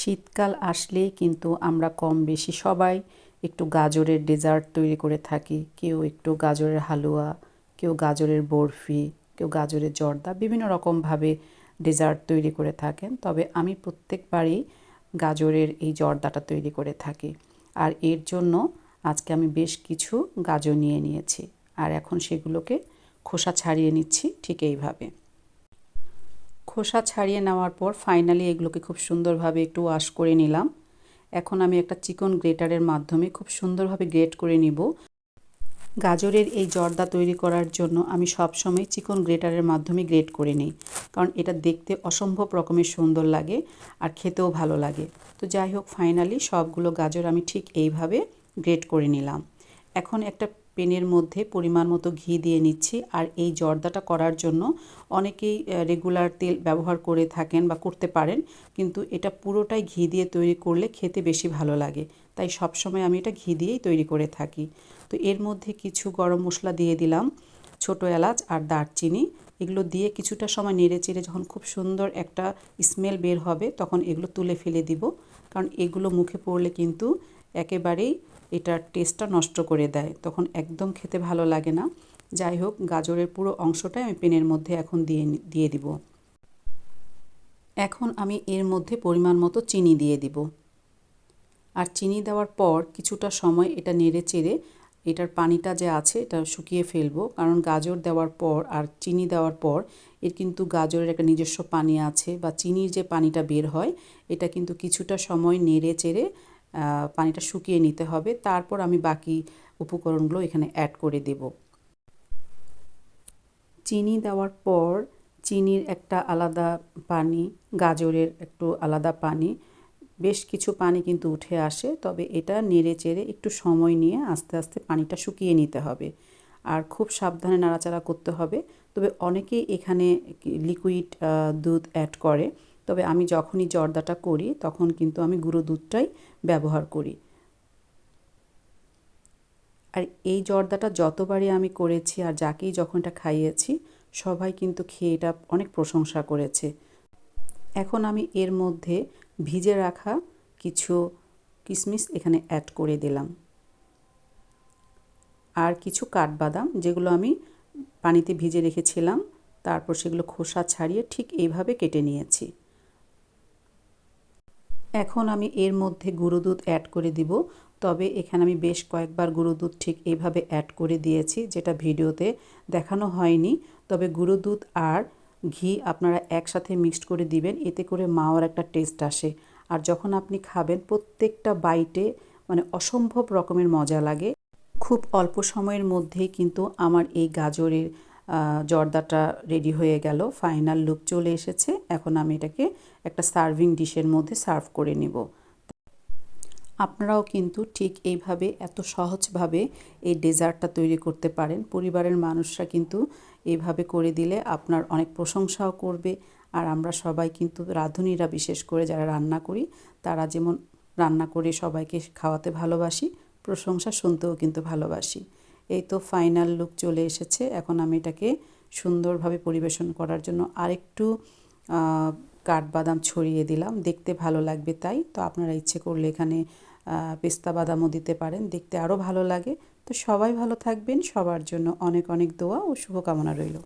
শীতকাল আসলেই কিন্তু আমরা কম বেশি সবাই একটু গাজরের ডেজার্ট তৈরি করে থাকি। কেউ একটু গাজরের হালুয়া, কেউ গাজরের বরফি, কেউ গাজরের জর্দা, বিভিন্ন রকমভাবে ডেজার্ট তৈরি করে থাকেন। তবে আমি প্রত্যেকবারই গাজরের এই জর্দাটা তৈরি করে থাকি। আর এর জন্য আজকে আমি বেশ কিছু গাজর নিয়ে নিয়েছি। আর এখন সেগুলোকে খোসা ছাড়িয়ে নিচ্ছি ঠিক এইভাবে। খোসা ছাড়িয়ে নেওয়ার পর ফাইনালি এগুলোকে খুব সুন্দরভাবে একটু ওয়াশ করে নিলাম। এখন আমি একটা চিকন গ্রেটারের মাধ্যমে খুব সুন্দরভাবে গ্রেট করে নিব। গাজরের এই জর্দা তৈরি করার জন্য আমি সবসময় চিকন গ্রেটারের মাধ্যমে গ্রেট করে নিই, কারণ এটা দেখতে অসম্ভব রকমের সুন্দর লাগে আর খেতেও ভালো লাগে। তো যাই হোক, ফাইনালি সবগুলো গাজর আমি ঠিক এইভাবে গ্রেট করে নিলাম। এখন একটা প্যানের মধ্যে পরিমাণ মতো ঘি দিয়ে নিচ্ছি। আর এই জর্দাটা করার জন্য অনেকেই রেগুলার তেল ব্যবহার করে থাকেন বা করতে পারেন, কিন্তু এটা পুরোটাই ঘি দিয়ে তৈরি করলে খেতে বেশি ভালো লাগে। তাই সবসময় আমি এটা ঘি দিয়েই তৈরি করে থাকি। তো এর মধ্যে কিছু গরম মশলা দিয়ে দিলাম, ছোটো এলাচ আর দারচিনি। এগুলো দিয়ে কিছুটা সময় নেড়ে চেড়ে যখন খুব সুন্দর একটা স্মেল বের হবে, তখন এগুলো তুলে ফেলে দিব। কারণ এগুলো মুখে পড়লে কিন্তু একেবারেই এটার টেস্টটা নষ্ট করে দেয়, তখন একদম খেতে ভালো লাগে না। যাই হোক, গাজরের পুরো অংশটাই আমি প্যানের মধ্যে এখন দিয়ে দিব। এখন আমি এর মধ্যে পরিমাণ মতো চিনি দিয়ে দিব। আর চিনি দেওয়ার পর কিছুটা সময় এটা নেড়ে চেড়ে এটার পানিটা যে আছে এটা শুকিয়ে ফেলবো। কারণ গাজর দেওয়ার পর আর চিনি দেওয়ার পর এর কিন্তু গাজরের একটা নিজস্ব পানি আছে, বা চিনির যে পানিটা বের হয় এটা কিন্তু কিছুটা সময় নেড়ে চেড়ে পানিটা শুকিয়ে নিতে হবে। তারপর আমি বাকি উপকরণগুলো এখানে অ্যাড করে দেব। চিনি দেওয়ার পর চিনির একটা আলাদা পানি, গাজরের একটু আলাদা পানি, বেশ কিছু পানি কিন্তু উঠে আসে। তবে এটা নেড়ে চেড়ে একটু সময় নিয়ে আস্তে আস্তে পানিটা শুকিয়ে নিতে হবে। আর খুব সাবধানে নাড়াচাড়া করতে হবে। তবে অনেকেই এখানে লিকুইড দুধ অ্যাড করে, তবে আমি যখনই জর্দাটা করি তখন কিন্তু আমি গুঁড়ো দুধটাই ব্যবহার করি। আর এই জর্দাটা যতবারই আমি করেছি আর যাকেই যখন এটা খাইয়েছি, সবাই কিন্তু খেয়ে এটা অনেক প্রশংসা করেছে। এখন আমি এর মধ্যে ভিজে রাখা কিছু কিশমিশ এখানে অ্যাড করে দিলাম, আর কিছু কাঠবাদাম যেগুলো আমি পানিতে ভিজে রেখেছিলাম, তারপর সেগুলো খোসা ছাড়িয়ে ঠিক এইভাবে কেটে নিয়েছি। এখন আমি এর মধ্যে গুঁড়ো দুধ অ্যাড করে দিব। তবে এখানে আমি বেশ কয়েকবার গুঁড়ো দুধ ঠিক এইভাবে অ্যাড করে দিয়েছি, যেটা ভিডিওতে দেখানো হয়নি। তবে গুঁড়ো দুধ আর ঘি আপনারা একসাথে মিক্সড করে দিবেন, এতে করে মাওয়ার একটা টেস্ট আসে। আর যখন আপনি খাবেন প্রত্যেকটা বাইটে মানে অসম্ভব রকমের মজা লাগে। খুব অল্প সময়ের মধ্যেই কিন্তু আমার এই গাজরের জর্দাটা রেডি হয়ে গেল, ফাইনাল লুক চলে এসেছে। এখন আমি এটাকে একটা সার্ভিং ডিশের মধ্যে সার্ভ করে নেব। আপনারাও কিন্তু ঠিক এইভাবে এত সহজভাবে এই ডেজার্টটা তৈরি করতে পারেন। পরিবারের মানুষরা কিন্তু এইভাবে করে দিলে আপনার অনেক প্রশংসাও করবে। আর আমরা সবাই কিন্তু রাঁধুনিরা, বিশেষ করে যারা রান্না করি, তারা যেমন রান্না করে সবাইকে খাওয়াতে ভালোবাসি, প্রশংসা শুনতেও কিন্তু ভালোবাসি। এই তো ফাইনাল লুক চলে এসেছে। এখন আমি এটাকে সুন্দরভাবে পরিবেশন করার জন্য আরেকটু কাঠবাদাম ছড়িয়ে দিলাম, দেখতে ভালো লাগবে তাই। তো আপনারা ইচ্ছে করলে এখানে পেস্তা বাদামও দিতে পারেন, দেখতে আরও ভালো লাগে। তো সবাই ভালো থাকবেন, সবার জন্য অনেক অনেক দোয়া ও শুভকামনা রইল।